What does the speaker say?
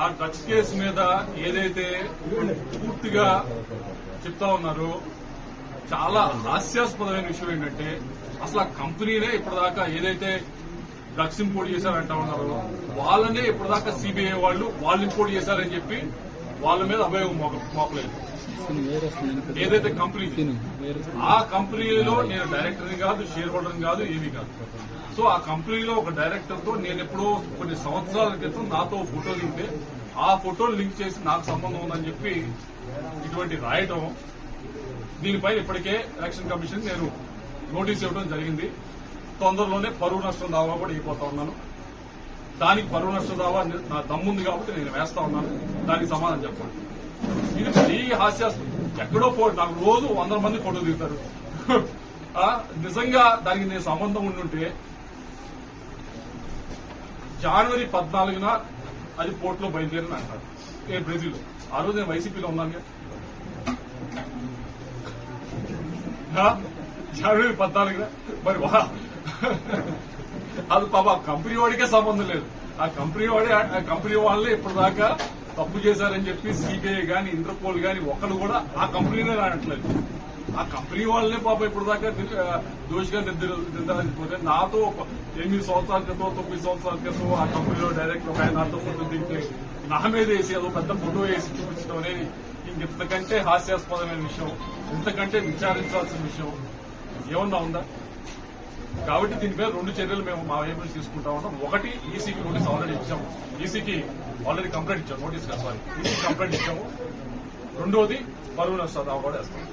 ఆ drugs case మీద ఏదైతే పూర్తిగా చెప్తా ఉన్నారో చాలా హాస్యాస్పదమైన విషయం ఏంటంటే అసలు ఆ కంపెనీనే ఇప్పటిదాకా ఏదైతే డ్రగ్స్ ఇంపోర్ట్ చేశారంటా ఉన్నారో వాళ్ళనే ఇప్పటిదాకా సిబిఐ వాళ్ళు ఇంపోర్ట్ చేశారని చెప్పి వాళ్ళ మీద అభియోగం మోపలేదు. ఏదైతే కంపెనీ ఆ కంపెనీలో నేను డైరెక్టర్ని కాదు, షేర్ హోల్డర్ని కాదు, ఏమీ కాదు. సో ఆ కంపెనీలో ఒక డైరెక్టర్ తో నేను ఎప్పుడో కొన్ని సంవత్సరాల క్రితం నాతో ఫోటో దిగితే ఆ ఫోటోలు లింక్ చేసి నాకు సంబంధం ఉందని చెప్పి ఇటువంటి రాయటం, దీనిపైన ఇప్పటికే ఎలక్షన్ కమిషన్ నేను నోటీస్ ఇవ్వడం జరిగింది. తొందరలోనే పరువు నష్టం దావా కూడా అయిపోతా ఉన్నాను. దానికి పరువు నష్టం దావా నా దమ్ముంది కాబట్టి నేను వేస్తా ఉన్నాను. దానికి సమాధానం చెప్పండి. ఇది మరీ హాస్యాస్పదం. ఎక్కడో నాకు రోజు 100 మంది ఫోటో దిగుతారు. నిజంగా దానికి నేను సంబంధం ఉండుంటే జనవరి 14న అది పోర్టులో బయలుదేరని అంటారు. నేను బ్రెజిల్ ఆ రోజు నేను వైసీపీలో ఉన్నాను. జనవరి 14న మరి అది పాప కంపెనీ వాడికే సంబంధం లేదు. ఆ కంపెనీ వాళ్ళే ఇప్పటిదాకా తప్పు చేశారని చెప్పి సిబిఐ గాని ఇంటర్పోల్ గాని ఒక్కరు కూడా ఆ కంపెనీనే రానట్లేదు. ఆ కంపెనీ వాళ్ళనే పాప ఇప్పటిదాకా దోషిగా నిర్ధారించుకుంటే నాతో 8 సంవత్సరాల క్రితం 9 సంవత్సరాల క్రితం ఆ కంపెనీలో డైరెక్టర్ ఒక నాతో ఫోటో దిగితే నా మీద వేసి అదో పెద్ద ఫోటో వేసి చూపించడం అనేది ఇంతకంటే హాస్యాస్పదమైన విషయం, ఇంతకంటే విచారించాల్సిన విషయం ఏమన్నా ఉందా? కాబట్టి దీనిపై 2 చర్యలు మేము మా వైపు తీసుకుంటా ఉన్నాం. ఒకటి, ఈసీకి నోటీస్ ఆల్రెడీ ఇచ్చాము. ఈసీకి ఆల్రెడీ కంప్లైంట్ ఇచ్చాము. నోటీస్ కాదు, సారీ, ఈసీకి కంప్లైంట్ ఇచ్చాము. రెండోది పరువు నష్ట దావా కూడా వేస్తాం.